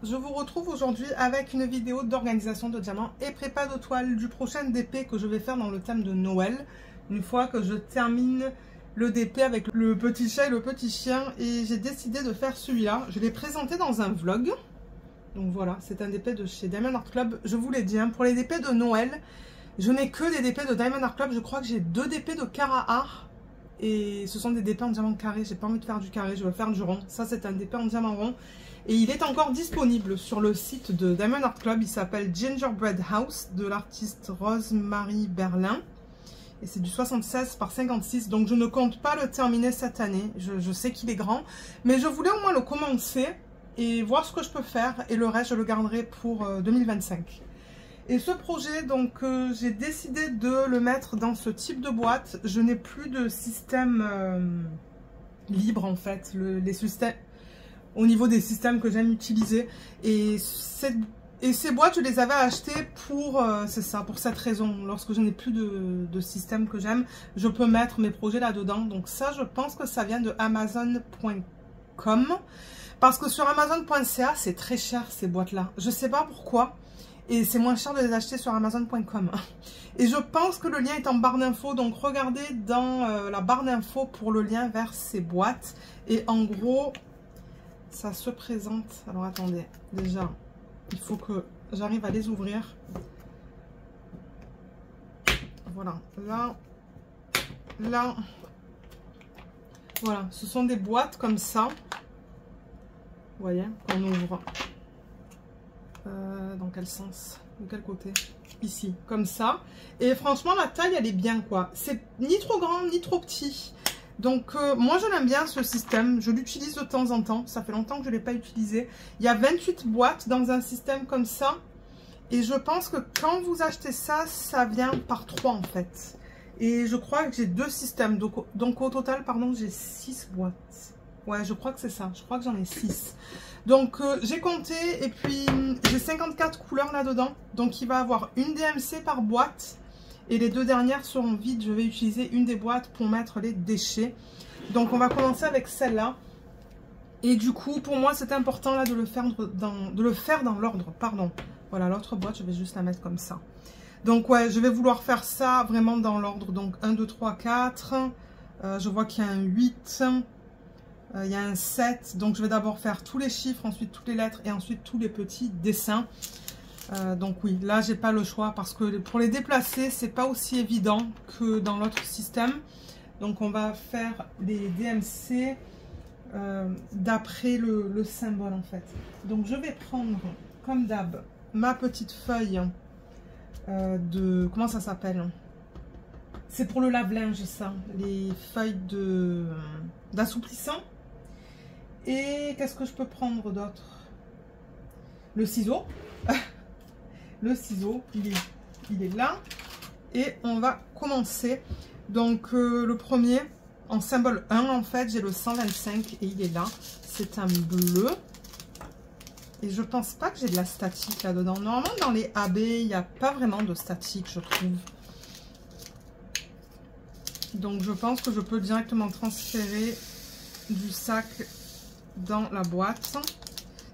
je vous retrouve aujourd'hui avec une vidéo d'organisation de diamants et prépa de toile du prochain DP que je vais faire dans le thème de Noël. Une fois que je termine le DP avec le petit chat et le petit chien, et j'ai décidé de faire celui-là. Je l'ai présenté dans un vlog. Donc voilà, c'est un DP de chez Diamond Art Club. Je vous l'ai dit, hein, pour les DP de Noël, je n'ai que des DP de Diamond Art Club. Je crois que j'ai 2 DP de Cara Art. Et ce sont des DP en diamant carré. J'ai pas envie de faire du carré, je veux faire du rond. Ça, c'est un DP en diamant rond. Et il est encore disponible sur le site de Diamond Art Club. Il s'appelle Gingerbread House de l'artiste Rosemary Berlin. Et c'est du 76 par 56. Donc je ne compte pas le terminer cette année. Je sais qu'il est grand. Mais je voulais au moins le commencer et voir ce que je peux faire. Et le reste, je le garderai pour 2025. Et ce projet, donc, j'ai décidé de le mettre dans ce type de boîte. Je n'ai plus de système libre, en fait. Les systèmes, au niveau des systèmes que j'aime utiliser. Et ces boîtes, je les avais achetées pour, c'est ça, pour cette raison. Lorsque je n'ai plus de système que j'aime, je peux mettre mes projets là-dedans. Donc ça, je pense que ça vient de Amazon.com. Parce que sur Amazon.ca, c'est très cher, ces boîtes-là. Je ne sais pas pourquoi. Et c'est moins cher de les acheter sur Amazon.com. Et je pense que le lien est en barre d'infos. Donc regardez dans la barre d'infos pour le lien vers ces boîtes. Et en gros, ça se présente. Alors attendez, déjà, il faut que j'arrive à les ouvrir. Voilà, là. Voilà, ce sont des boîtes comme ça. Vous voyez, qu'on ouvre. Dans quel sens? De quel côté? Ici, comme ça. Et franchement, la taille, elle est bien, quoi. C'est ni trop grand, ni trop petit. Donc, moi, je l'aime bien, ce système. Je l'utilise de temps en temps. Ça fait longtemps que je ne l'ai pas utilisé. Il y a 28 boîtes dans un système comme ça. Et je pense que quand vous achetez ça, ça vient par 3, en fait. Et je crois que j'ai 2 systèmes. Donc au total, pardon, j'ai 6 boîtes. Ouais, je crois que c'est ça. Je crois que j'en ai 6. Donc, j'ai compté et puis j'ai 54 couleurs là-dedans. Donc, il va y avoir une DMC par boîte. Et les 2 dernières seront vides. Je vais utiliser une des boîtes pour mettre les déchets. Donc, on va commencer avec celle-là. Et du coup, pour moi, c'est important là de le faire dans l'ordre. Pardon. Voilà, l'autre boîte, je vais juste la mettre comme ça. Donc, ouais, je vais vouloir faire ça vraiment dans l'ordre. Donc, 1, 2, 3, 4. Je vois qu'il y a un 8. Il y a un 7, donc je vais d'abord faire tous les chiffres, ensuite toutes les lettres et ensuite tous les petits dessins. Donc oui, là j'ai pas le choix parce que pour les déplacer, c'est pas aussi évident que dans l'autre système. Donc on va faire les DMC d'après le symbole en fait. Donc je vais prendre comme d'hab ma petite feuille de... Comment ça s'appelle? C'est pour le lave-linge ça, les feuilles d'assouplissant. Et qu'est-ce que je peux prendre d'autre? Le ciseau. Le ciseau, il est là. Et on va commencer. Donc, le premier, en symbole 1, en fait, j'ai le 125 et il est là. C'est un bleu. Et je pense pas que j'ai de la statique là-dedans. Normalement, dans les AB, il n'y a pas vraiment de statique, je trouve. Donc, je pense que je peux directement transférer du sac dans la boîte.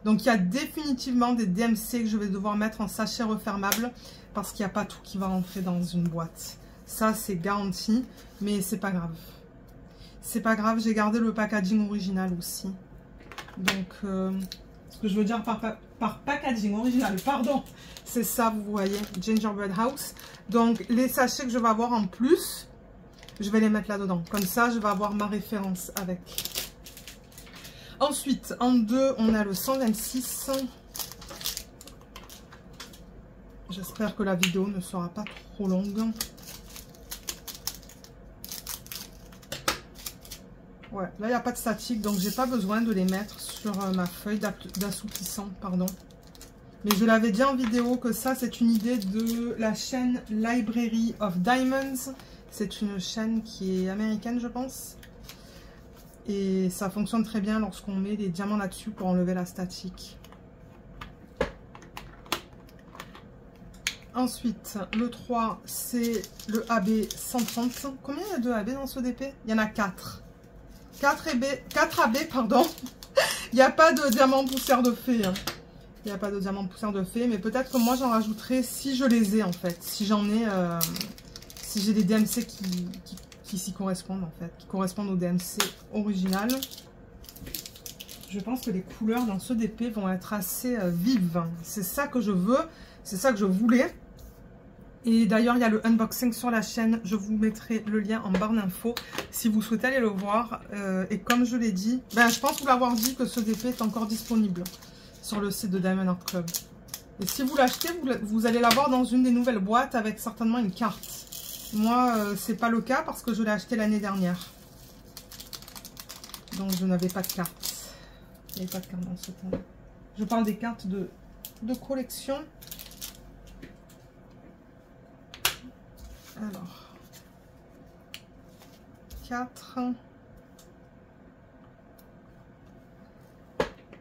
Donc il y a définitivement des DMC que je vais devoir mettre en sachet refermable parce qu'il n'y a pas tout qui va rentrer dans une boîte. Ça c'est garanti, mais c'est pas grave. C'est pas grave, j'ai gardé le packaging original aussi. Donc ce que je veux dire par packaging original, pardon, c'est ça, vous voyez, Gingerbread House. Donc les sachets que je vais avoir en plus, je vais les mettre là-dedans. Comme ça, je vais avoir ma référence avec. Ensuite, en 2, on a le 126. J'espère que la vidéo ne sera pas trop longue. Ouais, là, il n'y a pas de statique, donc j'ai pas besoin de les mettre sur ma feuille d'assouplissant, pardon. Mais je l'avais dit en vidéo que ça, c'est une idée de la chaîne Library of Diamonds. C'est une chaîne qui est américaine, je pense. Et ça fonctionne très bien lorsqu'on met les diamants là-dessus pour enlever la statique. Ensuite, le 3, c'est le AB 130. Combien il y a de AB dans ce DP? Il y en a 4. 4 AB, pardon. Il n'y a pas de diamant poussière de fée. Hein. Il n'y a pas de diamant poussière de fée, mais peut-être que moi j'en rajouterai si je les ai en fait. Si j'en ai, si j'ai des DMC qui s'y correspondent en fait, qui correspondent au DMC original. Je pense que les couleurs dans ce DP vont être assez vives. C'est ça que je veux, c'est ça que je voulais. Et d'ailleurs, il y a le unboxing sur la chaîne. Je vous mettrai le lien en barre d'infos si vous souhaitez aller le voir. Et comme je l'ai dit, je pense vous l'avoir dit que ce DP est encore disponible sur le site de Diamond Art Club. Et si vous l'achetez, vous allez l'avoir dans une des nouvelles boîtes avec certainement une carte. Moi, c'est pas le cas parce que je l'ai acheté l'année dernière. Donc, je n'avais pas de carte. Il n'y avait pas de carte dans ce temps. Je parle des cartes de collection. Alors, 4.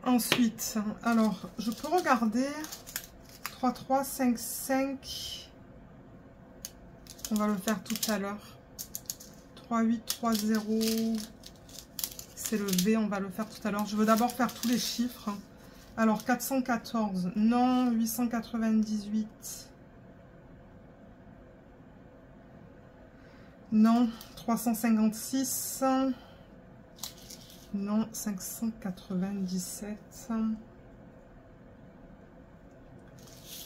Ensuite, alors, je peux regarder 3, 3, 5, 5. On va le faire tout à l'heure. 3, 8, 3, 0. C'est le V, on va le faire tout à l'heure. Je veux d'abord faire tous les chiffres. Alors, 414, non, 898. Non, 356. Non, 597.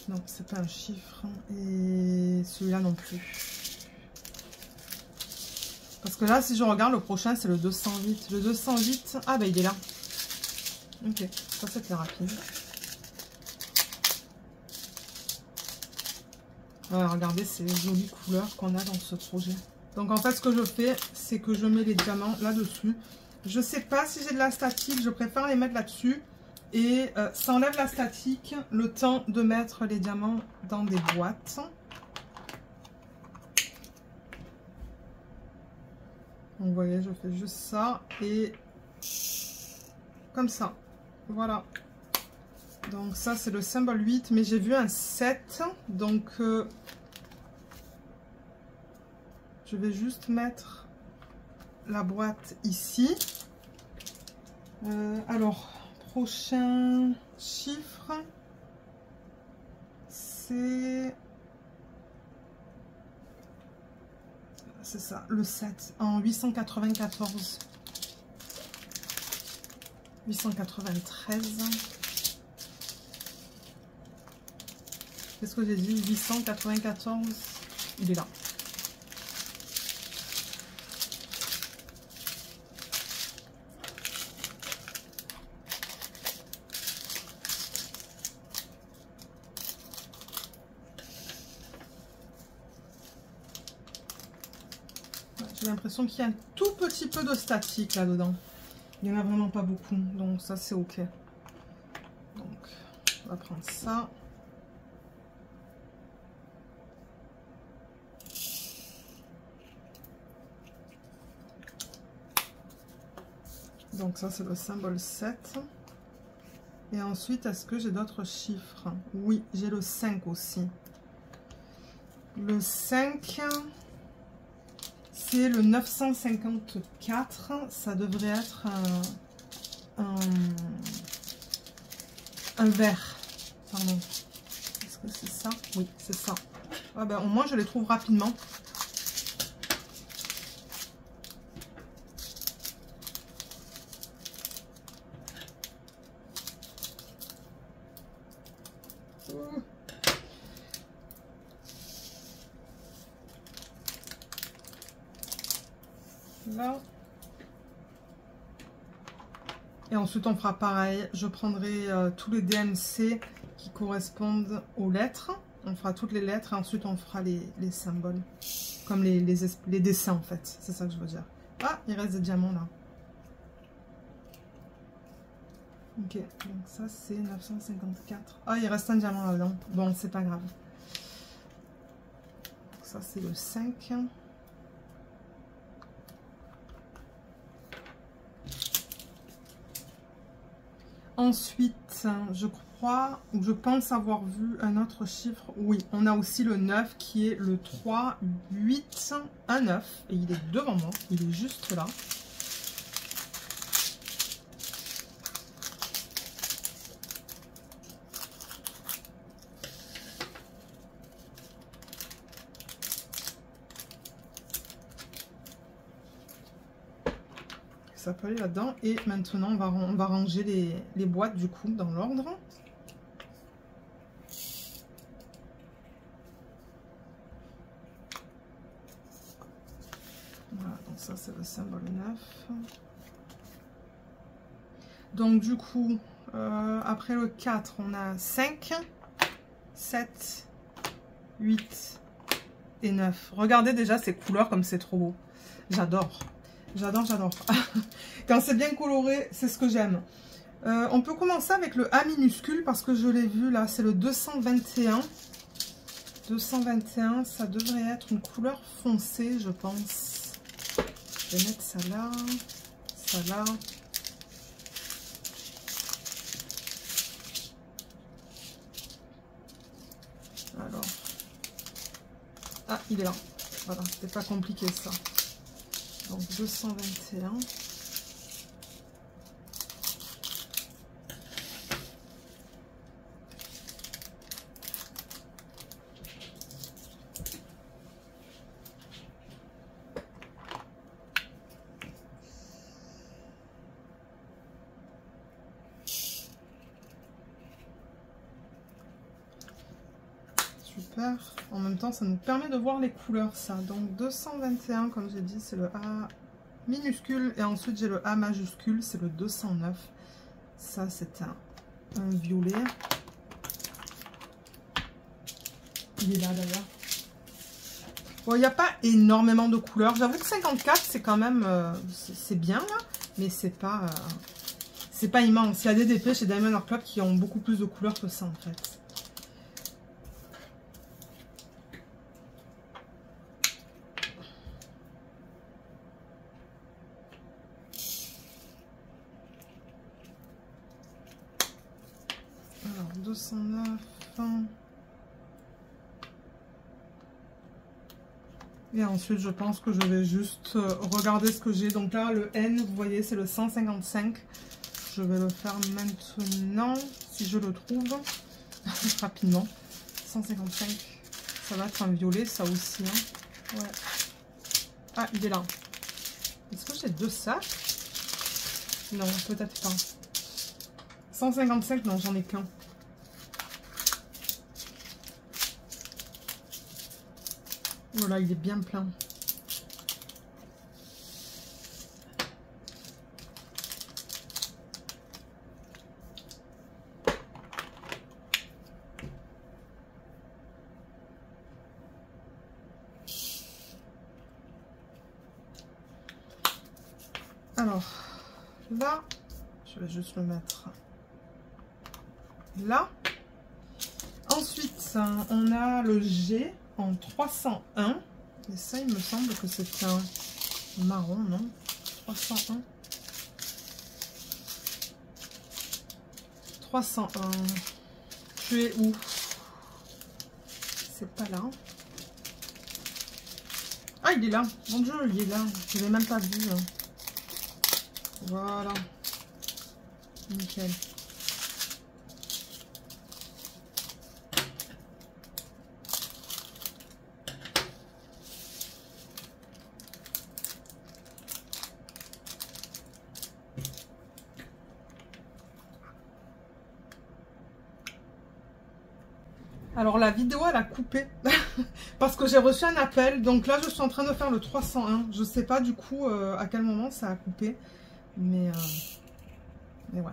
Non, c'est pas un chiffre. Et celui-là non plus. Parce que là, si je regarde, le prochain, c'est le 208. Le 208, ah ben il est là. Ok, ça c'était rapide. Ouais, regardez ces jolies couleurs qu'on a dans ce projet. Donc en fait, ce que je fais, c'est que je mets les diamants là-dessus. Je sais pas si j'ai de la statique, je préfère les mettre là-dessus. Et ça enlève la statique, le temps de mettre les diamants dans des boîtes. Donc vous voyez, je fais juste ça et comme ça. Voilà. Donc ça, c'est le symbole 8, mais j'ai vu un 7. Donc je vais juste mettre la boîte ici. Alors, prochain chiffre, c'est ça, le 7 en 894. 893. Qu'est-ce que j'ai dit? 894. Il est là. J'ai l'impression qu'il y a un tout petit peu de statique là-dedans. Il n'y en a vraiment pas beaucoup, donc ça c'est ok. Donc, on va prendre ça. Donc ça c'est le symbole 7. Et ensuite, est-ce que j'ai d'autres chiffres? Oui, j'ai le 5 aussi. Le 5... c'est le 954, ça devrait être un vert. Pardon. Est-ce que c'est ça? Oui, c'est ça. Ah ben, au moins, je les trouve rapidement. Là. Et ensuite on fera pareil, je prendrai tous les DMC qui correspondent aux lettres, on fera toutes les lettres et ensuite on fera les symboles, comme les dessins en fait, c'est ça que je veux dire. Ah, il reste des diamants là. Ok, donc ça c'est 954. Ah, il reste un diamant là-dedans, bon c'est pas grave. Donc ça c'est le 5. Ensuite, je crois, ou je pense avoir vu un autre chiffre. Oui, on a aussi le 9 qui est le 3, 8, 1, 9. Et il est devant moi, il est juste là. ça peut aller là-dedans. Et maintenant, on va ranger les boîtes du coup dans l'ordre. Voilà, donc ça c'est le symbole 9. Donc du coup, après le 4, on a 5, 7, 8 et 9. Regardez déjà ces couleurs comme c'est trop beau. J'adore. J'adore, j'adore. Quand c'est bien coloré, c'est ce que j'aime. On peut commencer avec le A minuscule parce que je l'ai vu là, c'est le 221. 221, ça devrait être une couleur foncée, je pense. Je vais mettre ça là, ça là. Alors, ah, il est là. Voilà, c'était pas compliqué ça. Donc 221. Super. En même temps, ça nous permet de voir les couleurs, ça. Donc 221, comme j'ai dit, c'est le A minuscule. Et ensuite, j'ai le A majuscule, c'est le 209. Ça, c'est un violet. Il est là, d'ailleurs. Bon, il n'y a pas énormément de couleurs. J'avoue que 54, c'est quand même... c'est bien, là. Mais c'est pas immense. Il y a des DP chez Diamond Art Club qui ont beaucoup plus de couleurs que ça, en fait. Alors, 209... Et ensuite, je pense que je vais juste regarder ce que j'ai. Donc là, le N, vous voyez, c'est le 155. Je vais le faire maintenant, si je le trouve, rapidement. 155, ça va être un violet, ça aussi. Hein. Ouais. Ah, il est là. Est-ce que j'ai deux sacs? Non, peut-être pas. 155, non, j'en ai qu'un. Voilà, il est bien plein. Alors, là, je vais juste le mettre là. Ensuite, on a le G en 301. Et ça, il me semble que c'est un marron, non? 301. 301. Tu es où? C'est pas là. Ah, il est là. Mon Dieu, il est là. Je l'ai même pas vu. Hein. Voilà. Nickel. Alors la vidéo elle a coupé parce que j'ai reçu un appel, donc là je suis en train de faire le 301. Je sais pas du coup à quel moment ça a coupé, mais ouais.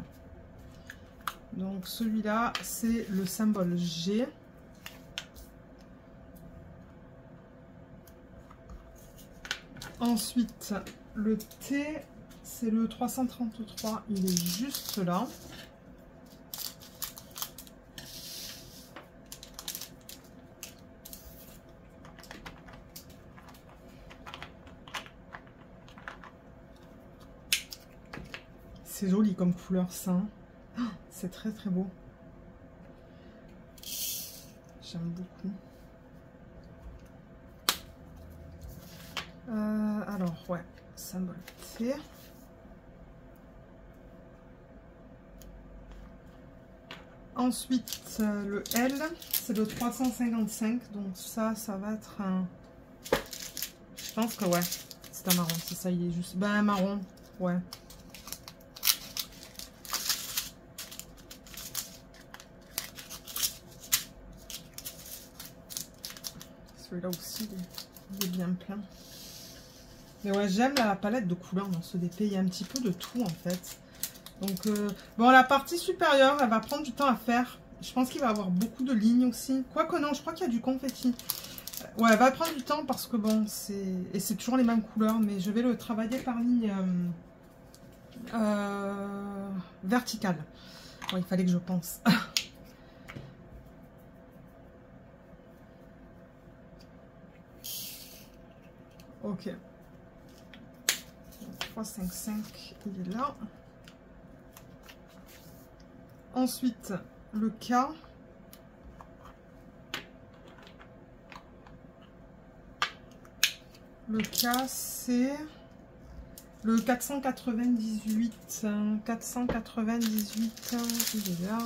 Donc celui-là c'est le symbole G. Ensuite le T c'est le 333, il est juste là. C'est joli comme couleur ça. Oh, c'est très très beau. J'aime beaucoup. Alors ouais, symbole T. Ensuite le L, c'est le 355. Donc ça va être un... Je pense que ouais, c'est un marron. C'est ça, il est juste... Ben un marron, ouais. Celui-là aussi, il est bien plein. Mais ouais, j'aime la palette de couleurs dans ce DP. Il y a un petit peu de tout, en fait. Donc, bon, la partie supérieure, elle va prendre du temps à faire. Je pense qu'il va y avoir beaucoup de lignes aussi. Quoique non, je crois qu'il y a du confetti. Ouais, elle va prendre du temps parce que bon, c'est toujours les mêmes couleurs. Mais je vais le travailler par ligne verticale. Bon, il fallait que je pense. Ok. 3, 5, 5, il est là. Ensuite, le K. Le K, c'est le 498. 498, il est là.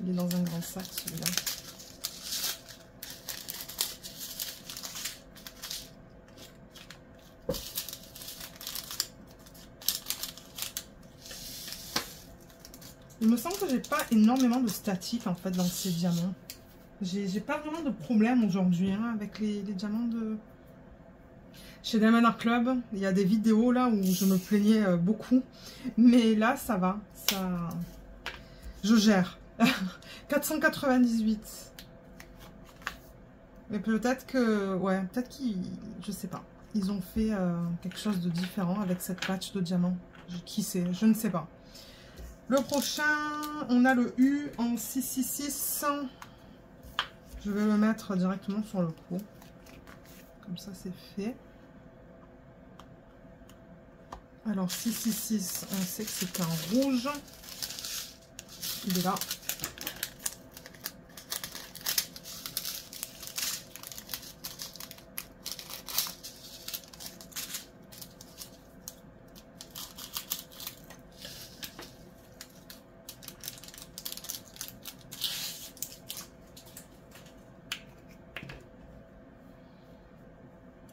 Il est dans un grand sac, celui-là. Il me semble que j'ai pas énormément de statique en fait dans ces diamants. J'ai pas vraiment de problème aujourd'hui hein, avec les diamants de chez Diamond Art Club. Il y a des vidéos là où je me plaignais beaucoup, mais là ça va, ça je gère. 498. Mais peut-être que ouais, peut-être qu'ils, je sais pas, ils ont fait quelque chose de différent avec cette patch de diamants. Qui sait, je ne sais pas. Le prochain, on a le U en 666. Je vais le mettre directement sur le coup. Comme ça, c'est fait. Alors, 666, on sait que c'est un rouge. Il est là.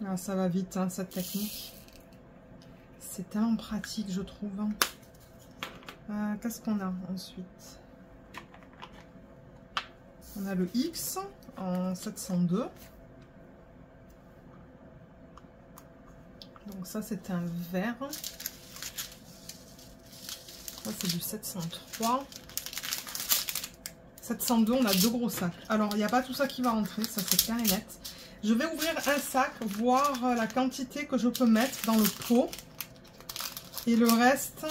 Ah, ça va vite, hein, cette technique. C'est tellement pratique, je trouve. Qu'est-ce qu'on a ensuite? On a le X en 702. Donc ça, c'est un vert. Ça, c'est du 703. 702, on a deux gros sacs. Alors, il n'y a pas tout ça qui va rentrer, ça c'est clair et net. Je vais ouvrir un sac, voir la quantité que je peux mettre dans le pot. Et le reste,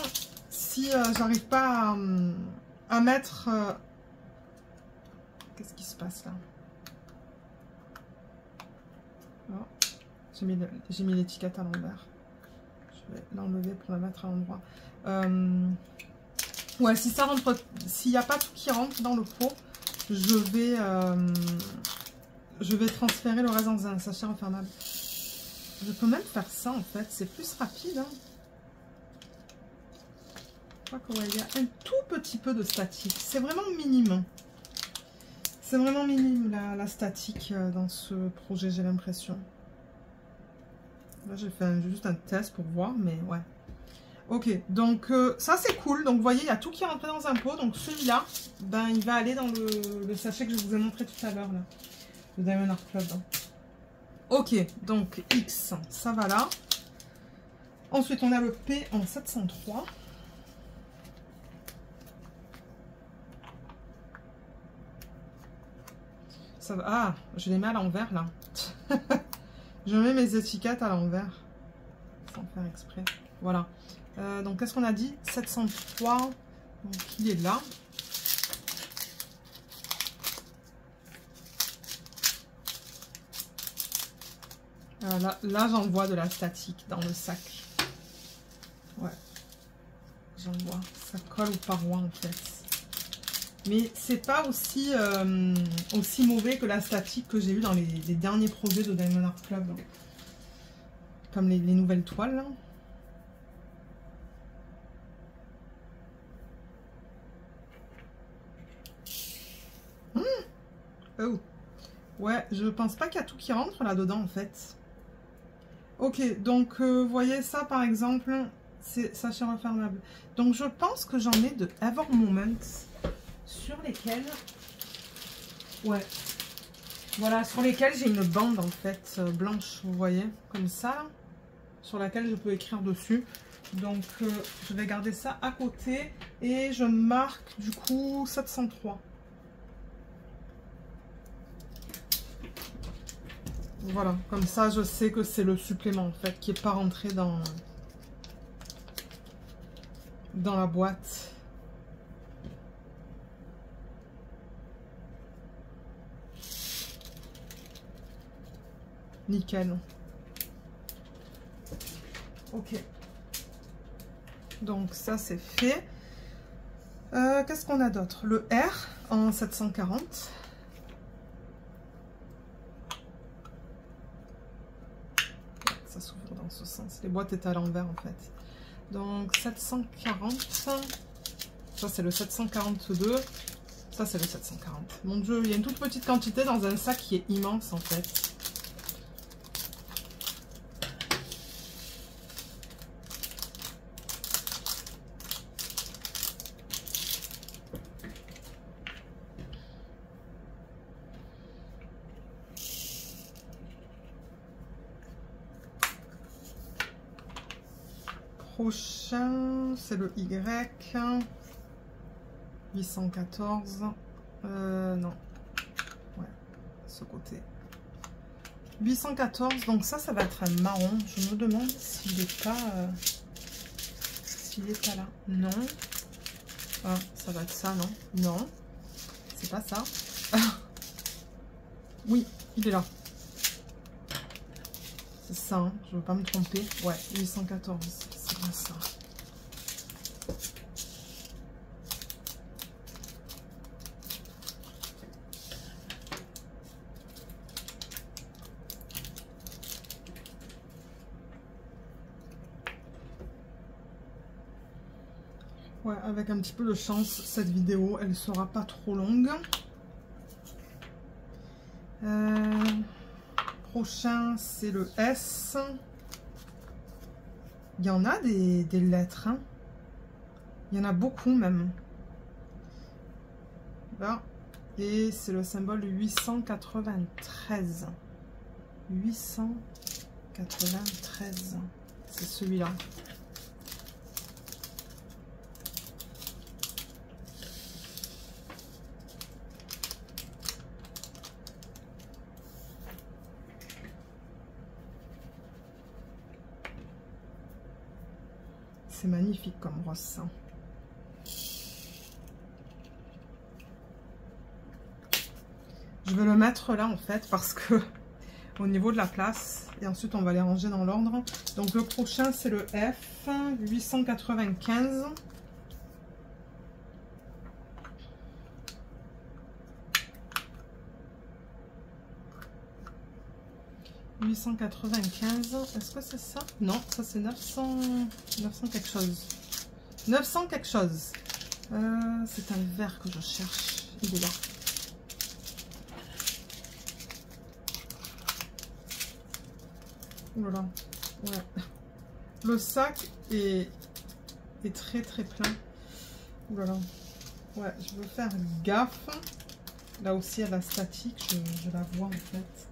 si j'arrive pas à mettre... Qu'est-ce qui se passe là? Oh, j'ai mis l'étiquette à l'envers. Je vais l'enlever pour la mettre à l'endroit. Ouais, si ça rentre, s'il n'y a pas tout qui rentre dans le pot, je vais transférer le reste dans un sachet refermable. Je peux même faire ça en fait, c'est plus rapide. Hein. Je crois qu'il y a un tout petit peu de statique. C'est vraiment minime. C'est vraiment minime la statique dans ce projet, j'ai l'impression. Là, j'ai fait juste un test pour voir, mais ouais. Ok, donc ça c'est cool. Donc vous voyez, il y a tout qui est rentré dans un pot. Donc celui-là, ben, il va aller dans le sachet que je vous ai montré tout à l'heure, là. Le Diamond Art Club. Ok, donc X, ça va là. Ensuite, on a le P en 703. Ça va. Ah, je les mets à l'envers là. Je mets mes étiquettes à l'envers. Sans faire exprès. Voilà. Donc, qu'est-ce qu'on a dit? 703. Donc, il est là. Là j'en vois de la statique dans le sac. Ouais. J'en vois. Ça colle aux parois en fait. Mais c'est pas aussi, aussi mauvais que la statique que j'ai eu dans les derniers projets de Diamond Art Club. Hein. Comme les nouvelles toiles. Là. Oh. Ouais, je pense pas qu'il y a tout qui rentre là-dedans en fait. Ok, donc vous voyez ça par exemple, c'est sachet refermable. Donc je pense que j'en ai de Ever Moments sur lesquels, ouais, Voilà, sur lesquels j'ai une bande en fait blanche, vous voyez, comme ça, là, sur laquelle je peux écrire dessus. Donc je vais garder ça à côté et je marque du coup 703. Voilà, comme ça je sais que c'est le supplément en fait qui n'est pas rentré dans la boîte. Nickel. Ok. Donc ça c'est fait. Qu'est-ce qu'on a d'autre? Le R en 740. Ça s'ouvre dans ce sens. Les boîtes étaient à l'envers en fait. Donc 740. Ça c'est le 742. Ça c'est le 740. Mon Dieu, il y a une toute petite quantité dans un sac qui est immense en fait. Prochain, c'est le Y. 814. Non. Ouais, ce côté. 814, donc ça va être un marron. Je me demande s'il n'est pas... s'il est pas là. Non. Ah, ça va être ça, non? Non. C'est pas ça. Oui, il est là. C'est ça, hein, je ne veux pas me tromper. Ouais, 814, c'est bien ça. Ouais, avec un petit peu de chance, cette vidéo, elle ne sera pas trop longue. Prochain, c'est le S. Il y en a des lettres. Hein. Il y en a beaucoup même. Là. Et c'est le symbole 893. 893. C'est celui-là. C'est magnifique comme brosse. Je vais le mettre là en fait parce que au niveau de la place et ensuite on va les ranger dans l'ordre. Donc le prochain c'est le F 895. Est-ce que c'est ça? Non, ça c'est 900 quelque chose. 900 quelque chose. C'est un vert que je cherche. Il est là. Oh là là. Ouais. Le sac est très plein. Oh là là. Ouais, je veux faire gaffe. Là aussi, à la statique, je la vois en fait.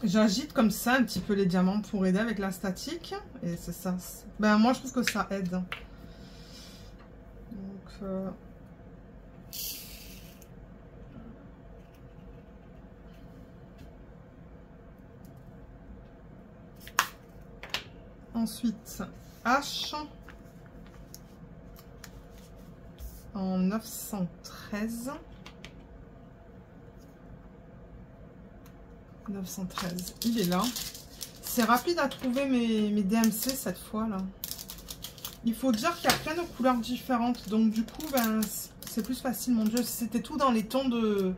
J'agite comme ça un petit peu les diamants pour aider avec la statique. Et c'est ça. Ben, moi, je trouve que ça aide. Donc... Ensuite, H en 913. 913, il est là. C'est rapide à trouver mes DMC cette fois là. Il faut dire qu'il y a plein de couleurs différentes. Donc du coup, ben, c'est plus facile. Mon Dieu, si c'était tout dans les tons de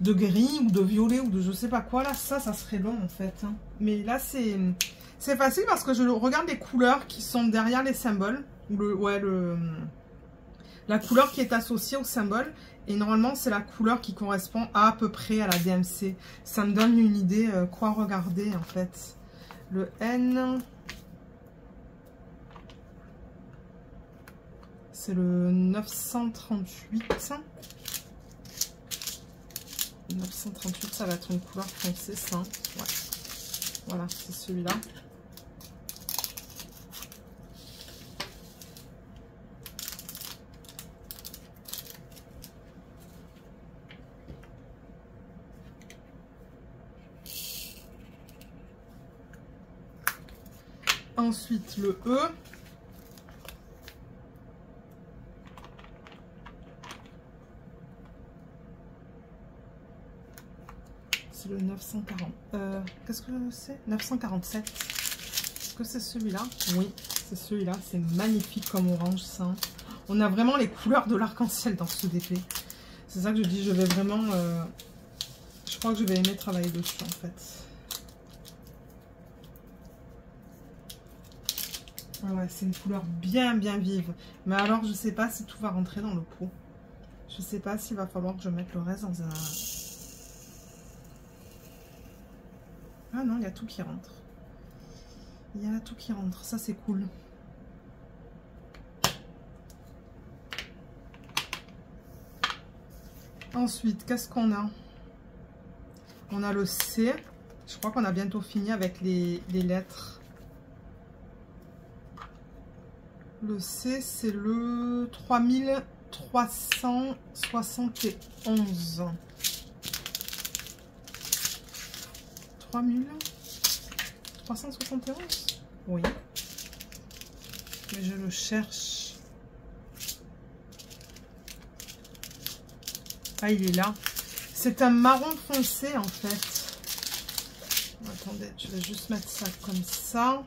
gris ou de violet ou de je sais pas quoi, là, ça serait long en fait. Hein. Mais là, c'est facile parce que je regarde les couleurs qui sont derrière les symboles. La couleur qui est associée au symbole. Et normalement, c'est la couleur qui correspond à peu près à la DMC. Ça me donne une idée quoi regarder en fait. Le N, c'est le 938. 938, ça va être une couleur foncée, ça. Ouais. Voilà, c'est celui-là. Ensuite, le E. C'est le 940. Qu'est-ce que c'est? 947. Est-ce que c'est celui-là? Oui, c'est celui-là. C'est magnifique comme orange, ça. On a vraiment les couleurs de l'arc-en-ciel dans ce DP. C'est ça que je dis, je vais vraiment... je crois que je vais aimer travailler dessus, en fait. Ouais, c'est une couleur bien vive. Mais alors, je sais pas si tout va rentrer dans le pot. Je sais pas s'il va falloir que je mette le reste dans un... Ah non, il y a tout qui rentre. Il y a tout qui rentre. Ça, c'est cool. Ensuite, qu'est-ce qu'on a? On a le C. Je crois qu'on a bientôt fini avec les lettres. Le C, c'est le 3371. 3371? Oui. Mais je le cherche. Ah, il est là. C'est un marron foncé, en fait. Attendez, je vais juste mettre ça comme ça.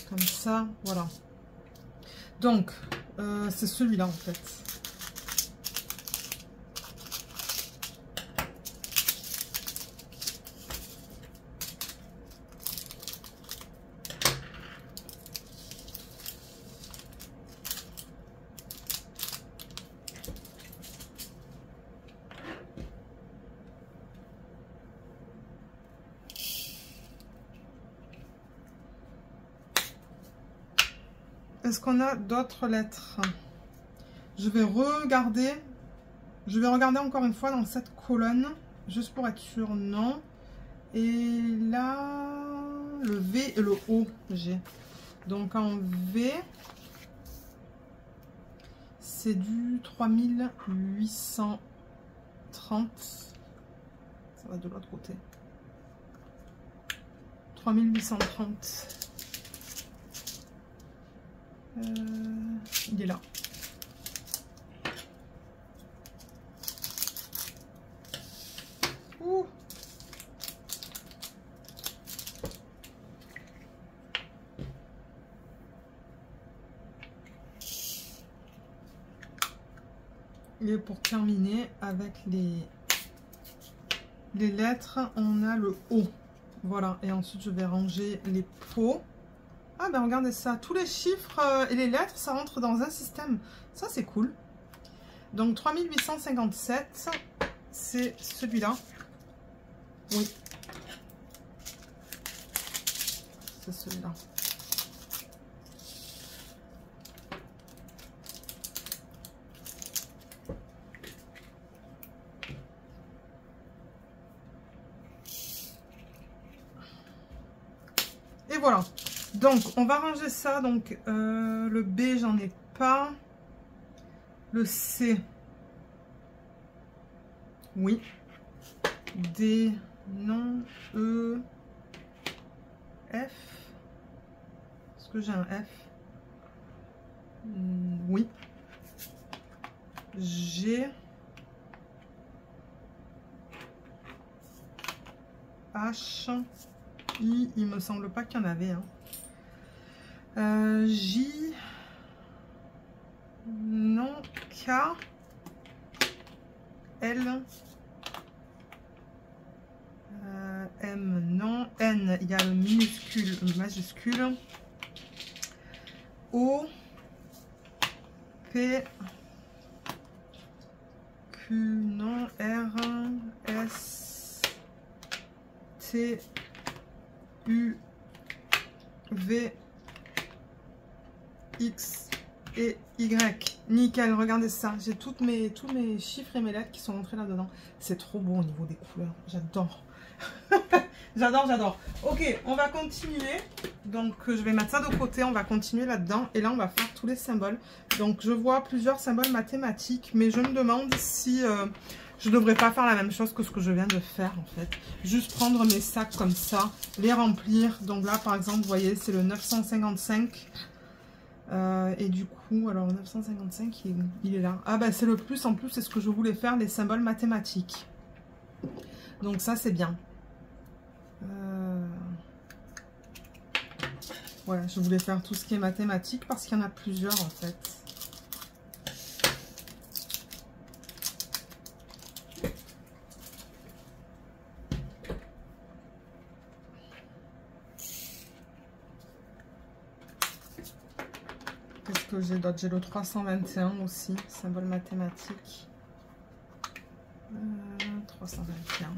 Comme ça, voilà. Donc, c'est celui-là en fait. Est-ce qu'on a d'autres lettres? Je vais regarder encore une fois dans cette colonne, juste pour être sûr, non. Et là, le V et le O, j'ai. Donc en V, c'est du 3830. Ça va de l'autre côté. 3830. Il est là. Ouh. Et pour terminer avec les lettres, on a le O. Voilà, et ensuite je vais ranger les pots. Ah ben regardez ça, tous les chiffres et les lettres, ça rentre dans un système. Ça c'est cool. Donc 3857, c'est celui-là. Oui. C'est celui-là. Et voilà. Donc, on va ranger ça. Donc, le B, j'en ai pas. Le C. Oui. D, non. E. F. Est-ce que j'ai un F? Oui. G. H. I, il me semble pas qu'il y en avait. Hein. J. Non. K. L. M. Non. N. Il y a le minuscule, le majuscule. O. P. Q. Non. R. S. T. U. V. X, et Y. Nickel, regardez ça. J'ai tous mes chiffres et mes lettres qui sont rentrés là-dedans. C'est trop beau au niveau des couleurs. J'adore. J'adore, j'adore. Ok, on va continuer. Donc, je vais mettre ça de côté. On va continuer là-dedans. Et là, on va faire tous les symboles. Donc, je vois plusieurs symboles mathématiques. Mais je me demande si je ne devrais pas faire la même chose que ce que je viens de faire, en fait. Juste prendre mes sacs comme ça, les remplir. Donc là, par exemple, vous voyez, c'est le 955. Et du coup, alors 955, il est là. Ah, bah, c'est le plus. En plus, c'est ce que je voulais faire, les symboles mathématiques. Donc, ça, c'est bien. Voilà, je voulais faire tout ce qui est mathématiques parce qu'il y en a plusieurs en fait. Qu'est-ce que j'ai d'autre? J'ai le 321 aussi, symbole mathématique. 321.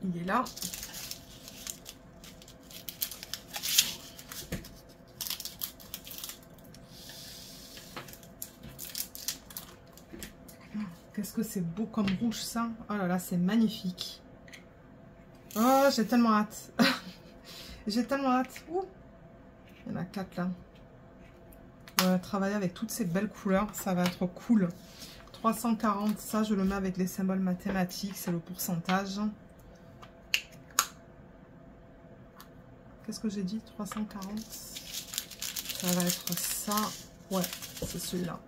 Il est là. Qu'est-ce que c'est beau comme rouge ça. Oh là là, c'est magnifique. Oh, j'ai tellement hâte. J'ai tellement hâte. Ouh. Il y en a 4 là. On va travailler avec toutes ces belles couleurs. Ça va être cool. 340, ça je le mets avec les symboles mathématiques. C'est le pourcentage. Qu'est-ce que j'ai dit? 340. Ça va être ça. Ouais, c'est celui-là.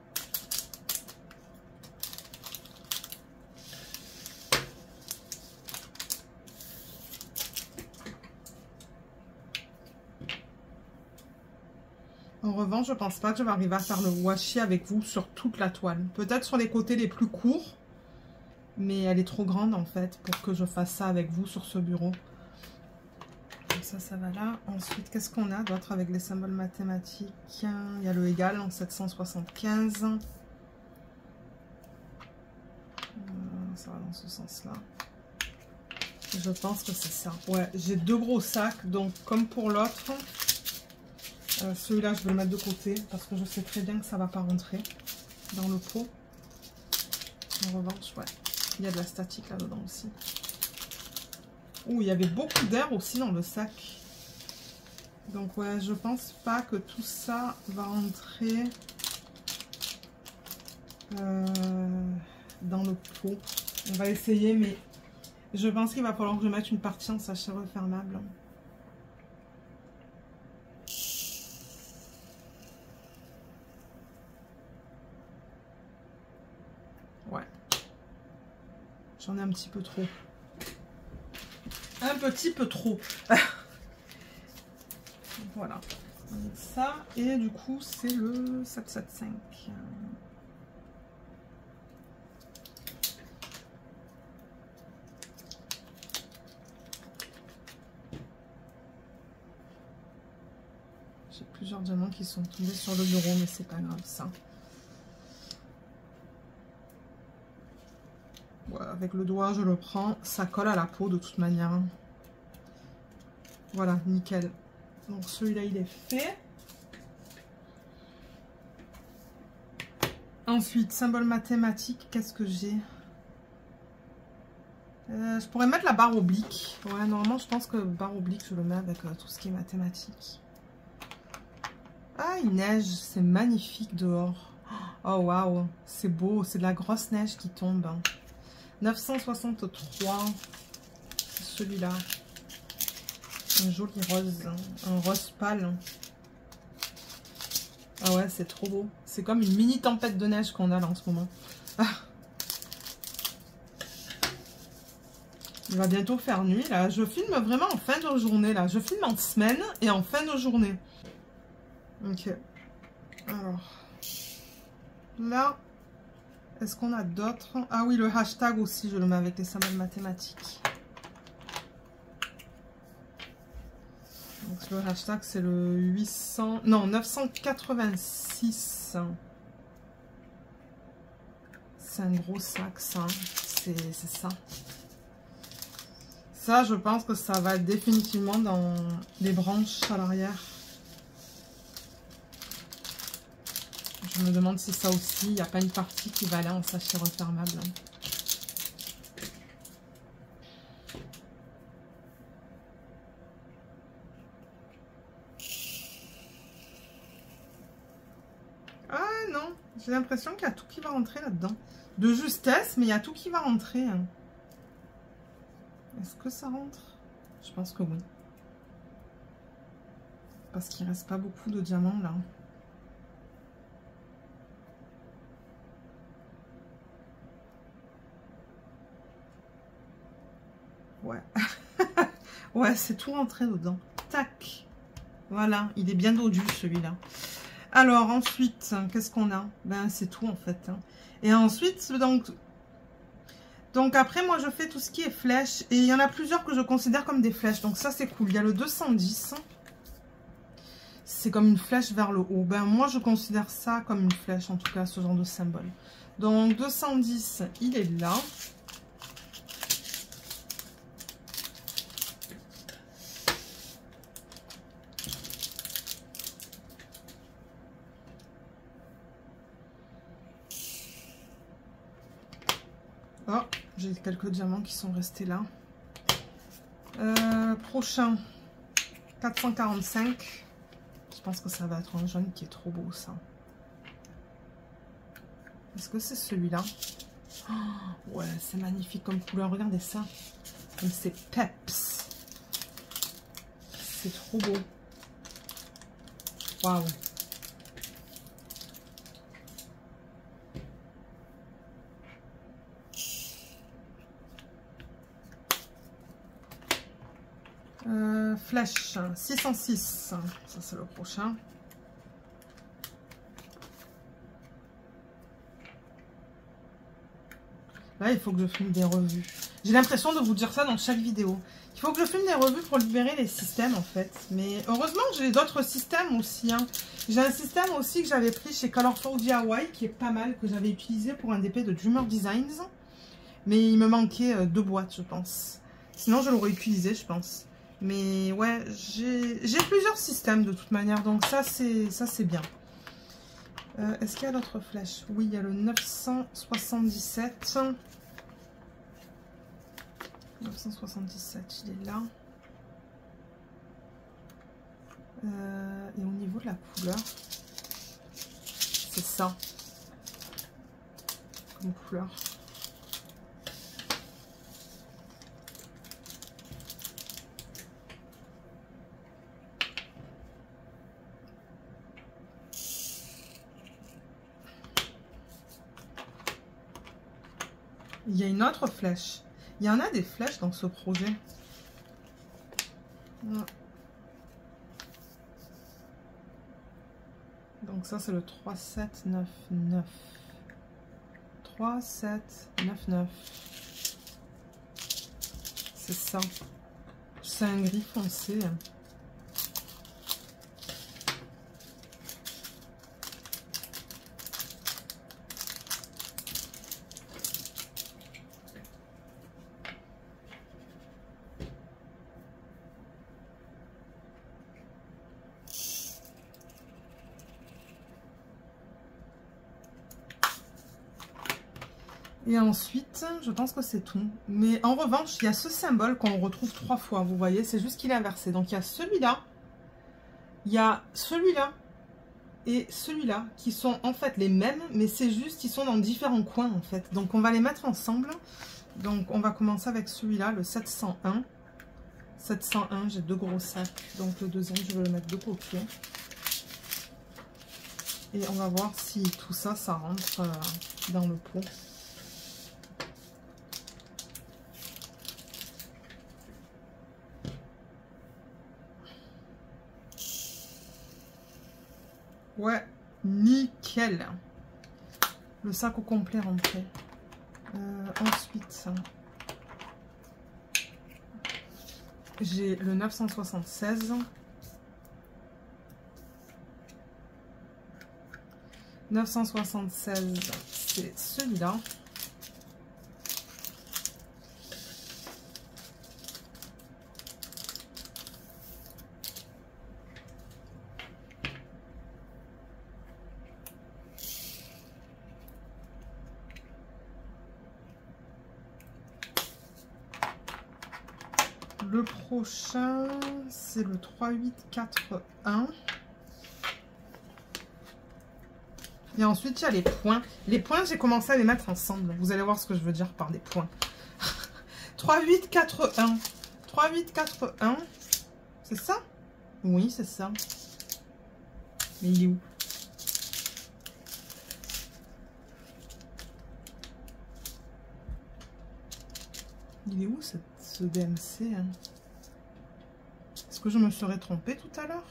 En revanche, je pense pas que je vais arriver à faire le washi avec vous sur toute la toile. Peut-être sur les côtés les plus courts. Mais elle est trop grande en fait pour que je fasse ça avec vous sur ce bureau. Ça va là. Ensuite, qu'est-ce qu'on a d'autre avec les symboles mathématiques? Il y a le égal en 775. Ça va dans ce sens-là. Je pense que c'est ça. Ouais, j'ai 2 gros sacs. Donc, comme pour l'autre, celui-là, je vais le mettre de côté parce que je sais très bien que ça ne va pas rentrer dans le pot. En revanche, ouais, il y a de la statique là-dedans aussi. Ouh, il y avait beaucoup d'air aussi dans le sac. Donc ouais, je pense pas que tout ça va entrer dans le pot. On va essayer, mais je pense qu'il va falloir que je mette une partie en sachet refermable. Ouais. J'en ai un petit peu trop. Un petit peu trop. Voilà. Donc ça, et du coup, c'est le 775. J'ai plusieurs diamants qui sont tombés sur le bureau, mais c'est pas grave ça. Voilà, avec le doigt, je le prends. Ça colle à la peau de toute manière. Voilà, nickel. Donc celui-là, il est fait. Ensuite, symbole mathématique, qu'est-ce que j'ai? Je pourrais mettre la barre oblique. Ouais, normalement, je pense que barre oblique, je le mets avec tout ce qui est mathématique. Ah, il neige. C'est magnifique dehors. Oh, waouh. C'est beau. C'est de la grosse neige qui tombe. 963. C'est celui-là. Un joli rose. Un rose pâle. Ah ouais, c'est trop beau. C'est comme une mini tempête de neige qu'on a là en ce moment. Ah. Il va bientôt faire nuit là. Je filme vraiment en fin de journée là. Je filme en semaine et en fin de journée. Ok. Alors. Là. Est-ce qu'on a d'autres? Ah oui, le hashtag aussi, je le mets avec les symboles mathématiques. Donc le hashtag, c'est le 800... Non, 986. C'est un gros sac, ça. C'est ça. Ça, je pense que ça va être définitivement dans les branches à l'arrière. Je me demande si ça aussi, il n'y a pas une partie qui va aller en sachet refermable. Ah non, j'ai l'impression qu'il y a tout qui va rentrer là-dedans. De justesse, mais il y a tout qui va rentrer. Est-ce que ça rentre? Je pense que oui. Parce qu'il ne reste pas beaucoup de diamants là. Ouais. Ouais, c'est tout rentré dedans. Tac. Voilà, il est bien dodu celui-là. Alors ensuite, qu'est-ce qu'on a? Ben c'est tout en fait. Et ensuite, donc après moi je fais tout ce qui est flèches. Et il y en a plusieurs que je considère comme des flèches. Donc ça c'est cool. Il y a le 210. C'est comme une flèche vers le haut. Ben moi je considère ça comme une flèche en tout cas, ce genre de symbole. Donc 210, il est là. Oh, j'ai quelques diamants qui sont restés là. Prochain, 445. Je pense que ça va être un jaune qui est trop beau, ça. Est-ce que c'est celui-là? Oh, ouais, c'est magnifique comme couleur. Regardez ça. Comme c'est peps. C'est trop beau. Waouh. Flèche 606, ça c'est le prochain. Là il faut que je filme des revues. J'ai l'impression de vous dire ça dans chaque vidéo. Il faut que je filme des revues pour libérer les systèmes en fait. Mais heureusement j'ai d'autres systèmes aussi. Hein. J'ai un système aussi que j'avais pris chez Colorful DIY qui est pas mal, que j'avais utilisé pour un DP de Dreamer Designs. Mais il me manquait 2 boîtes je pense. Sinon je l'aurais utilisé je pense. Mais ouais, j'ai plusieurs systèmes de toute manière, donc ça c'est bien. Est-ce qu'il y a d'autres flèches? Oui, il y a le 977. 977, il est là. Et au niveau de la couleur, c'est ça. Comme couleur. Il y a une autre flèche. Il y en a des flèches dans ce projet. Ouais. Donc ça c'est le 3799. 3799. C'est ça. C'est un gris foncé. Et ensuite, je pense que c'est tout. Mais en revanche, il y a ce symbole qu'on retrouve 3 fois. Vous voyez, c'est juste qu'il est inversé. Donc, il y a celui-là, il y a celui-là et celui-là qui sont en fait les mêmes. Mais c'est juste, ils sont dans différents coins en fait. Donc, on va les mettre ensemble. Donc, on va commencer avec celui-là, le 701. 701, j'ai 2 gros sacs. Donc, le deuxième, je vais le mettre de côté. Et on va voir si tout ça, ça rentre dans le pot. Ouais, nickel. Le sac au complet rentré. Ensuite, j'ai le 976. 976, c'est celui-là. Le prochain, c'est le 3841. Et ensuite, il y a les points. Les points, j'ai commencé à les mettre ensemble. Vous allez voir ce que je veux dire par des points. 3841. 3841. C'est ça? Oui, c'est ça. Mais il est où? Il est où ce DMC hein? Est-ce que je me serais trompée tout à l'heure?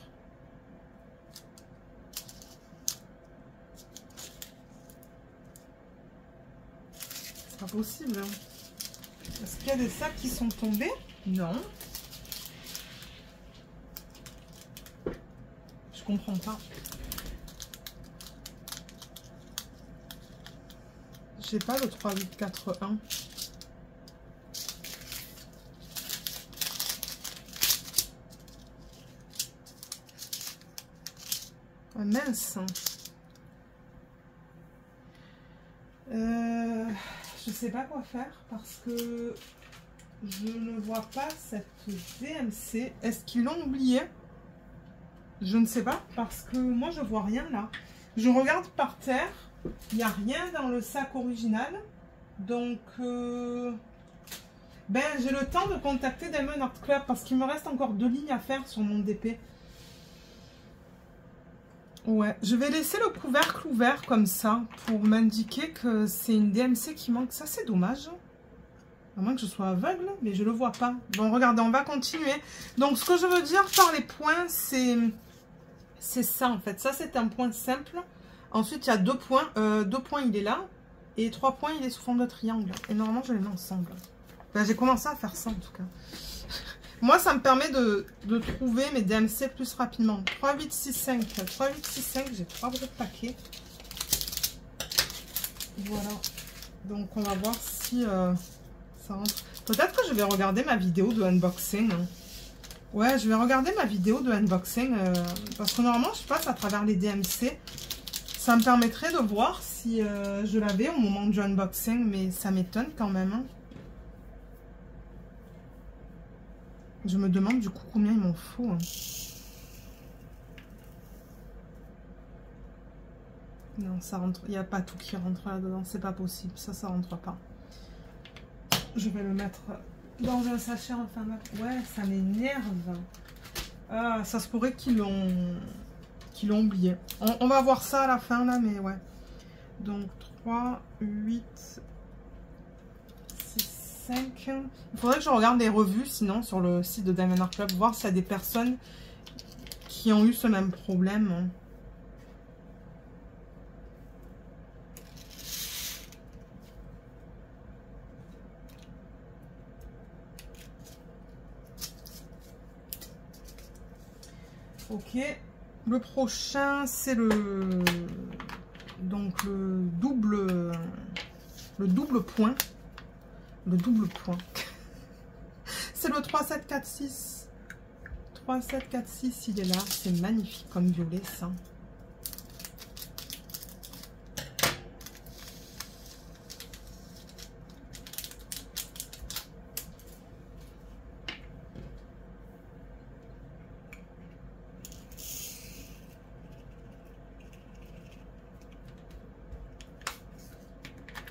C'est pas possible. Hein. Est-ce qu'il y a des sacs qui sont tombés? Non. Je comprends pas. J'ai pas le 3841. Ah mince. Je sais pas quoi faire parce que je ne vois pas cette DMC. Est-ce qu'ils l'ont oublié? Je ne sais pas parce que moi je vois rien là. Je regarde par terre. Il n'y a rien dans le sac original. Donc ben j'ai le temps de contacter Diamond Art Club parce qu'il me reste encore 2 lignes à faire sur mon DP. Ouais, je vais laisser le couvercle ouvert comme ça pour m'indiquer que c'est une DMC qui manque. Ça, c'est dommage. À moins que je sois aveugle, mais je le vois pas. Bon, regardez, on va continuer. Donc, ce que je veux dire par les points, c'est ça, en fait. Ça, c'est un point simple. Ensuite, il y a 2 points. 2 points, il est là. Et 3 points, il est sous forme de triangle. Et normalement, je les mets ensemble. Ben, j'ai commencé à faire ça, en tout cas. Moi, ça me permet de trouver mes DMC plus rapidement. 3865. 3865, j'ai 3 gros paquets. Voilà. Donc, on va voir si ça rentre. Peut-être que je vais regarder ma vidéo de unboxing. Ouais, je vais regarder ma vidéo de unboxing. Parce que normalement, je passe à travers les DMC. Ça me permettrait de voir si je l'avais au moment du unboxing. Mais ça m'étonne quand même. Hein. Je me demande du coup combien il m'en faut. Hein. Non, ça rentre. Il n'y a pas tout qui rentre là-dedans. C'est pas possible. Ça rentre pas. Je vais le mettre dans un sachet en fin de... Ouais, ça m'énerve. Ah, ça se pourrait qu'ils l'ont oublié. On va voir ça à la fin là, mais ouais. Donc 3, 8... 5. Il faudrait que je regarde les revues sinon sur le site de Diamond Art Club, voir s'il y a des personnes qui ont eu ce même problème. Ok, le prochain c'est le double point. Le double point. C'est le 3746. 3746, il est là. C'est magnifique comme violet, ça.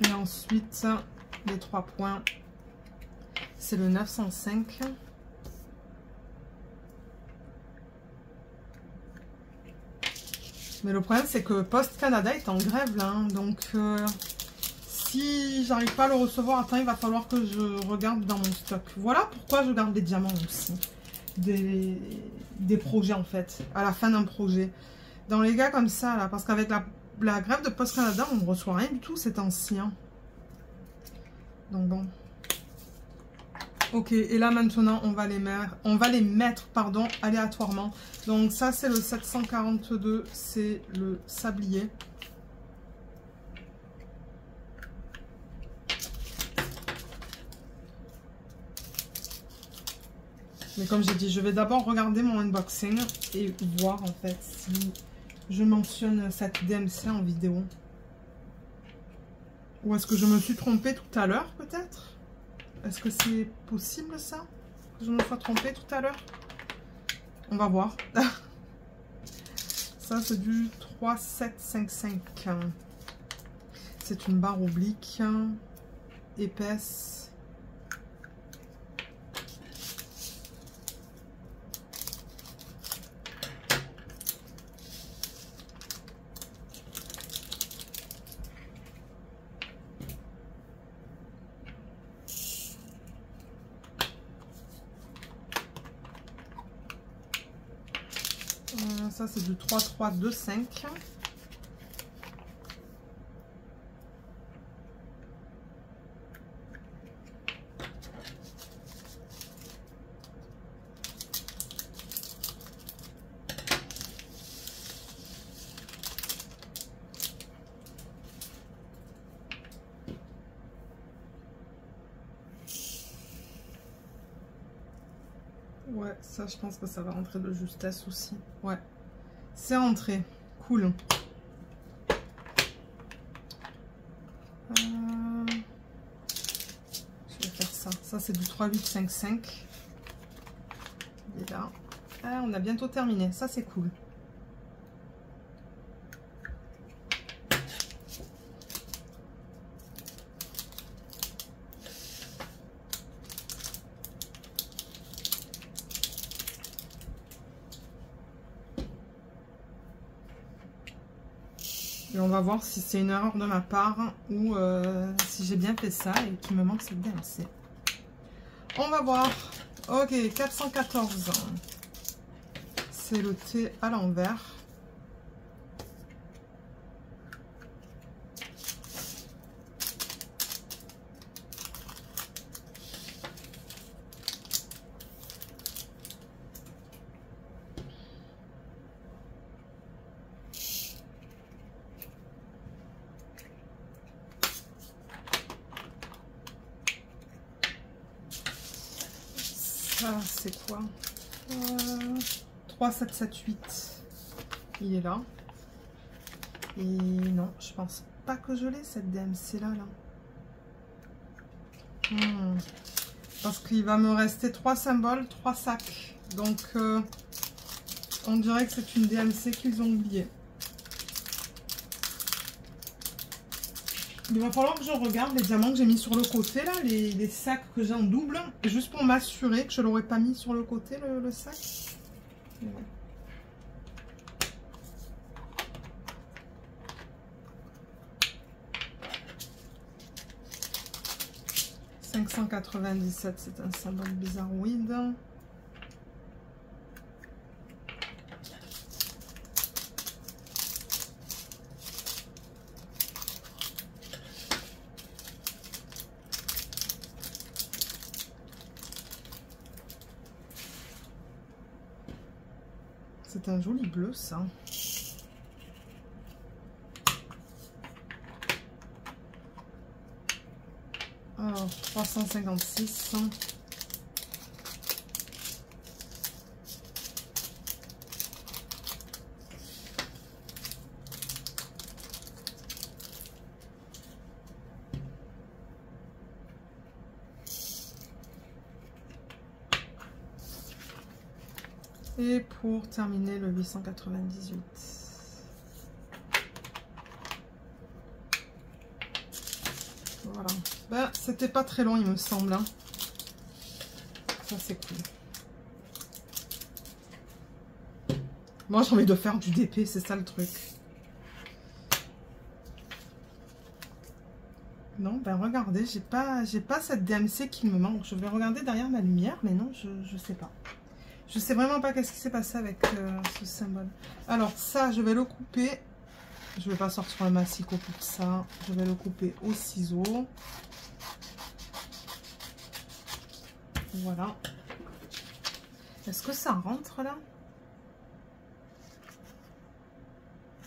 Et ensuite, les 3 points, c'est le 905. Mais le problème, c'est que Post Canada est en grève là. Hein, donc, si j'arrive pas à le recevoir à temps, il va falloir que je regarde dans mon stock. Voilà pourquoi je garde des diamants aussi. Des projets en fait, à la fin d'un projet. Dans les gars comme ça, là, parce qu'avec la grève de Post Canada, on ne reçoit rien du tout ces temps-ci. Hein. Donc bon. Ok, et là maintenant, on va les mettre pardon, aléatoirement. Donc ça, c'est le 742, c'est le sablier. Mais comme j'ai dit, je vais d'abord regarder mon unboxing et voir en fait si je mentionne cette DMC en vidéo. Ou est-ce que je me suis trompée tout à l'heure peut-être? Est-ce que c'est possible ça? que je me sois trompée tout à l'heure? On va voir. Ça, c'est du 3,755. C'est une barre oblique, épaisse. Ça, c'est du 3,325. Ouais, ça, je pense que ça va rentrer de justesse aussi. Ouais. C'est rentré, cool. Je vais faire ça. Ça, c'est du 3,855. Il est là. Ah, on a bientôt terminé. Ça, c'est cool. Et on va voir si c'est une erreur de ma part ou si j'ai bien fait ça et qu'il me manque cette DMC. On va voir. Ok, 414. C'est le T à l'envers. Ça, c'est quoi 3,778. Il est là. Et non, je pense pas que je l'ai, cette DMC là. Parce qu'il va me rester 3 symboles, 3 sacs. Donc, on dirait que c'est une DMC qu'ils ont oubliée. Il va falloir que je regarde les diamants que j'ai mis sur le côté, là, les sacs que j'ai en double, juste pour m'assurer que je ne l'aurais pas mis sur le côté, le sac. Ouais. « 597 », c'est un symbole bizarroïde. C'est un joli bleu, ça. Alors, 356. Et pour terminer, le 898. Voilà. Ben, c'était pas très long, il me semble. Hein. Ça, c'est cool. Moi, j'ai envie de faire du DP, c'est ça le truc. Non, ben regardez, j'ai pas cette DMC qui me manque. Je vais regarder derrière ma lumière, mais non, je sais pas. Je sais vraiment pas qu'est-ce qui s'est passé avec ce symbole. Alors ça, je vais le couper. Je vais pas sortir le massicot pour ça. Je vais le couper au ciseau. Voilà. Est-ce que ça rentre là?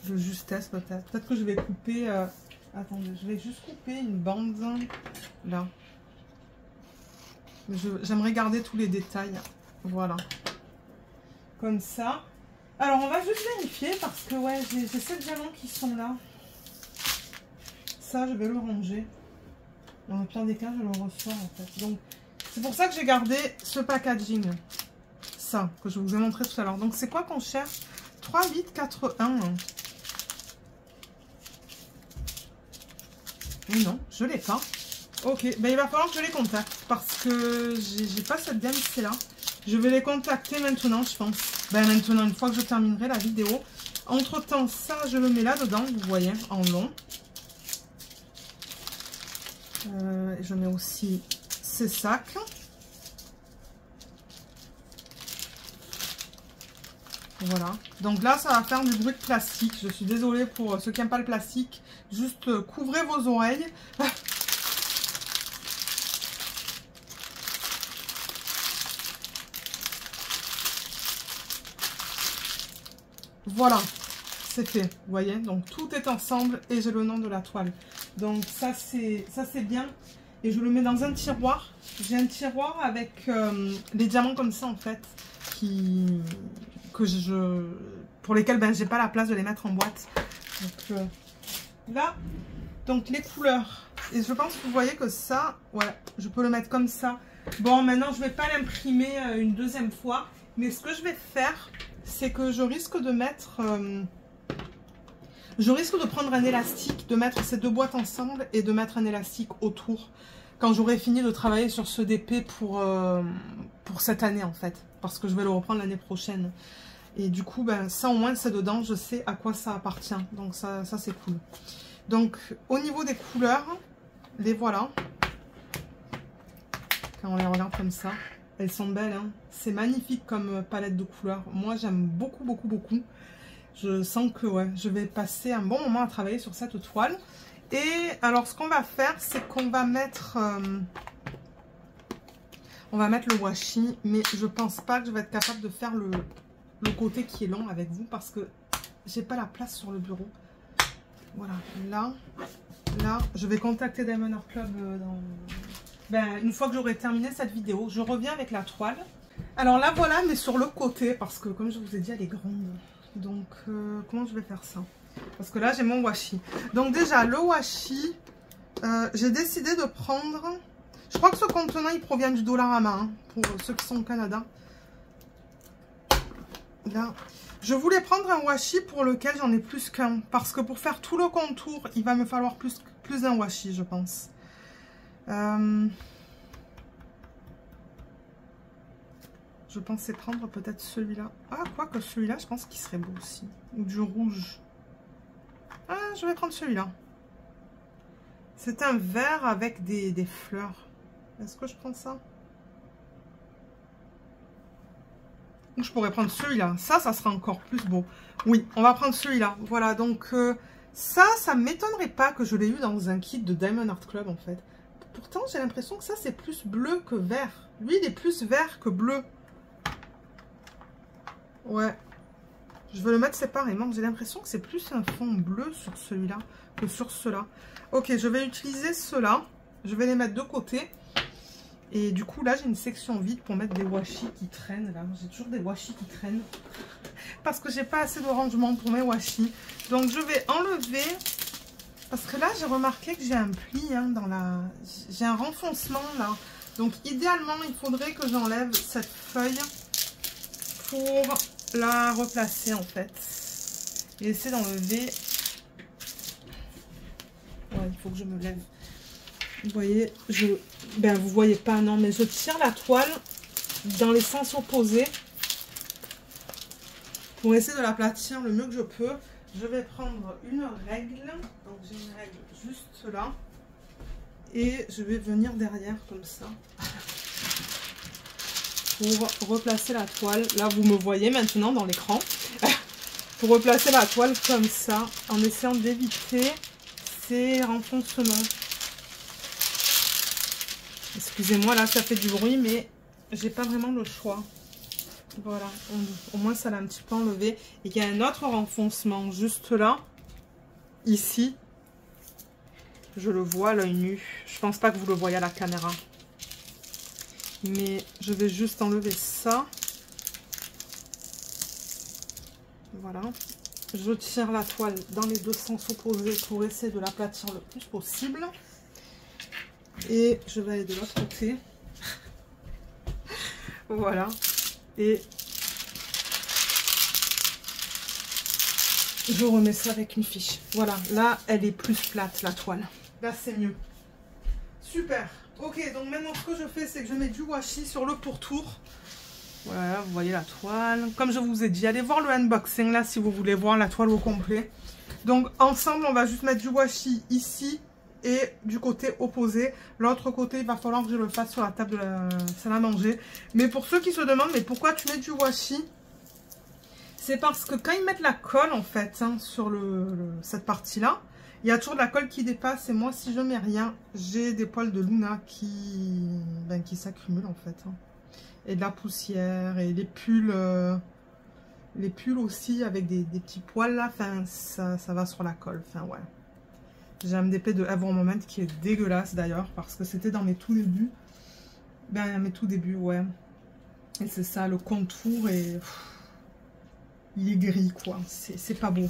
De justesse peut-être. Peut-être que je vais couper... Attendez, je vais juste couper une bande là. J'aimerais garder tous les détails. Voilà. Comme ça. Alors, on va juste vérifier parce que, ouais, j'ai 7 diamants qui sont là. Ça, je vais le ranger. Dans le pire des cas, je le ressors, en fait. Donc, C'est pour ça que j'ai gardé ce packaging. Ça, que je vous ai montré tout à l'heure. Donc, c'est quoi qu'on cherche? 3, 8, 4, 1. Mais non, je l'ai pas. Ok, ben il va falloir que je les contacte parce que j'ai pas cette DMC là. Je vais les contacter maintenant, je pense. Ben maintenant, une fois que je terminerai la vidéo. Entre temps, ça, je le mets là dedans, vous voyez, en long. Je mets aussi ces sacs. Voilà. Donc là, ça va faire du bruit de plastique. Je suis désolée pour ceux qui n'aiment pas le plastique. Juste couvrez vos oreilles. Voilà, c'est fait, vous voyez, donc tout est ensemble et j'ai le nom de la toile. Donc ça c'est bien et je le mets dans un tiroir. J'ai un tiroir avec les diamants comme ça en fait, pour lesquels ben, j'ai pas la place de les mettre en boîte. Donc là, donc les couleurs, et je pense que vous voyez que ça, ouais, je peux le mettre comme ça. Bon, maintenant je vais pas l'imprimer une deuxième fois, mais ce que je vais faire, c'est que je risque de mettre, prendre un élastique, de mettre ces deux boîtes ensemble et de mettre un élastique autour quand j'aurai fini de travailler sur ce DP pour cette année en fait, parce que je vais le reprendre l'année prochaine. Et du coup, ben, ça au moins c'est dedans, je sais à quoi ça appartient, donc ça c'est cool. Donc au niveau des couleurs, les voilà, quand on les regarde comme ça. Elles sont belles, hein. C'est magnifique comme palette de couleurs. Moi, j'aime beaucoup, beaucoup, beaucoup. Je sens que ouais, je vais passer un bon moment à travailler sur cette toile. Et alors, ce qu'on va faire, c'est qu'on va mettre... le washi. Mais je pense pas que je vais être capable de faire le côté qui est long avec vous. Parce que j'ai pas la place sur le bureau. Voilà, là, je vais contacter Diamond Art Club une fois que j'aurai terminé cette vidéo. Je reviens avec la toile. Alors là, voilà, mais sur le côté, parce que comme je vous ai dit, elle est grande. Donc, comment je vais faire ça? Parce que là, j'ai mon washi. Donc déjà, le washi, j'ai décidé de prendre... Je crois que ce contenant, il provient du Dollarama, hein, pour ceux qui sont au Canada. Là, je voulais prendre un washi pour lequel j'en ai plus qu'un. Parce que pour faire tout le contour, il va me falloir plus d'un washi, je pense. Je pensais prendre peut-être celui-là. Ah, quoique celui-là, je pense qu'il serait beau aussi. Ou du rouge. Ah, je vais prendre celui-là. C'est un vert avec des fleurs. Est-ce que je prends ça? Ou je pourrais prendre celui-là. Ça sera encore plus beau. Oui, on va prendre celui-là. Voilà, donc ça ne m'étonnerait pas que je l'ai eu dans un kit de Diamond Art Club, en fait. Pourtant, j'ai l'impression que ça, c'est plus bleu que vert. Lui, il est plus vert que bleu. Ouais. Je vais le mettre séparément. J'ai l'impression que c'est plus un fond bleu sur celui-là que sur ceux-là. Ok, je vais utiliser ceux-là. Je vais les mettre de côté. Et du coup, là, j'ai une section vide pour mettre des washi qui traînent. Là, j'ai toujours des washi qui traînent. Parce que j'ai pas assez de rangement pour mes washi. Donc, je vais enlever... Parce que là, j'ai remarqué que j'ai un pli hein, dans la... J'ai un renfoncement là. Donc, idéalement, il faudrait que j'enlève cette feuille pour la replacer en fait. Et essayer d'enlever... Ouais, il faut que je me lève. Vous voyez, vous voyez pas, non, mais je tire la toile dans les sens opposés pour essayer de l'aplatir le mieux que je peux. Je vais prendre une règle, donc j'ai une règle juste là, et je vais venir derrière comme ça pour replacer la toile. Là, vous me voyez maintenant dans l'écran, pour replacer la toile comme ça, en essayant d'éviter ces renfoncements. Excusez-moi, là, ça fait du bruit, mais j'ai pas vraiment le choix. Voilà, au moins ça l'a un petit peu enlevé. Et il y a un autre renfoncement juste là, ici. Je le vois à l'œil nu. Je pense pas que vous le voyez à la caméra. Mais je vais juste enlever ça. Voilà. Je tire la toile dans les deux sens opposés pour essayer de l'aplatir le plus possible. Et je vais aller de l'autre côté. Voilà. Et je remets ça avec une fiche. Voilà, là, elle est plus plate, la toile. Là, c'est mieux. Super. Ok, donc maintenant, ce que je fais, c'est que je mets du washi sur le pourtour. Voilà, vous voyez la toile. Comme je vous ai dit, allez voir le unboxing, là, si vous voulez voir la toile au complet. Donc, ensemble, on va juste mettre du washi ici et du côté opposé. L'autre côté, il va falloir que je le fasse sur la table de la salle à manger. Mais pour ceux qui se demandent, mais pourquoi tu mets du washi? C'est parce que quand ils mettent la colle, en fait, hein, sur cette partie-là, il y a toujours de la colle qui dépasse. Et moi, si je mets rien, j'ai des poils de Luna qui s'accumulent, en fait. Hein. Et de la poussière, et les pulls aussi, avec des petits poils, là. Enfin, ça va sur la colle. Enfin, ouais. J'ai un DP de Avon Moment qui est dégueulasse, d'ailleurs, parce que c'était dans mes tout débuts. Ben, mes tout débuts, ouais. Et c'est ça, le contour est... il est gris, quoi. C'est pas beau.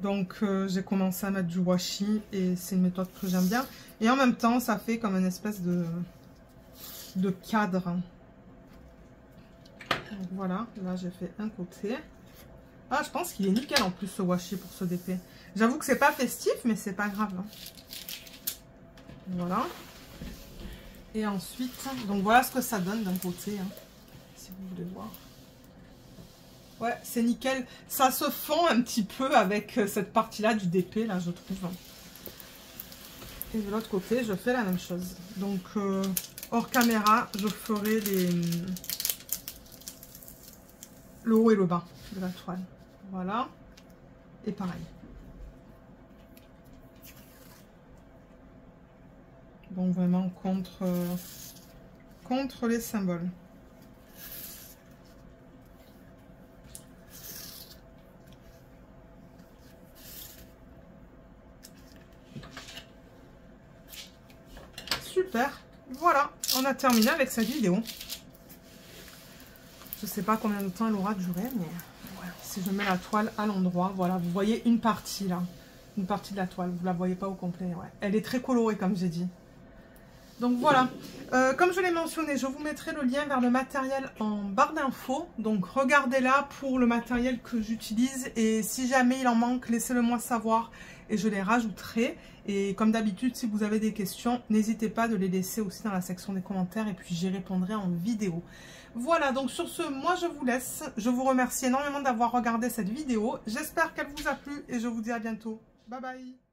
Donc, j'ai commencé à mettre du washi et c'est une méthode que j'aime bien. Et en même temps, ça fait comme une espèce de cadre. Donc, voilà, là, j'ai fait un côté. Ah, je pense qu'il est nickel en plus, ce washi pour ce DP. J'avoue que c'est pas festif, mais c'est pas grave. Hein. Voilà. Et ensuite, donc voilà ce que ça donne d'un côté, hein, si vous voulez voir. Ouais, c'est nickel. Ça se fond un petit peu avec cette partie-là du DP, là, je trouve. Et de l'autre côté, je fais la même chose. Donc, hors caméra, je ferai le haut et le bas de la toile. Voilà. Et pareil. Donc, vraiment contre les symboles. Super, voilà, on a terminé avec cette vidéo. Je sais pas combien de temps elle aura duré, mais ouais, si je mets la toile à l'endroit, voilà, vous voyez une partie là, une partie de la toile, vous la voyez pas au complet, ouais. Elle est très colorée comme j'ai dit. Donc voilà, comme je l'ai mentionné, je vous mettrai le lien vers le matériel en barre d'infos. Donc regardez là pour le matériel que j'utilise et si jamais il en manque, laissez-le moi savoir et je les rajouterai. Et comme d'habitude, si vous avez des questions, n'hésitez pas de les laisser aussi dans la section des commentaires et puis j'y répondrai en vidéo. Voilà, donc sur ce, moi je vous laisse. Je vous remercie énormément d'avoir regardé cette vidéo. J'espère qu'elle vous a plu et je vous dis à bientôt. Bye bye!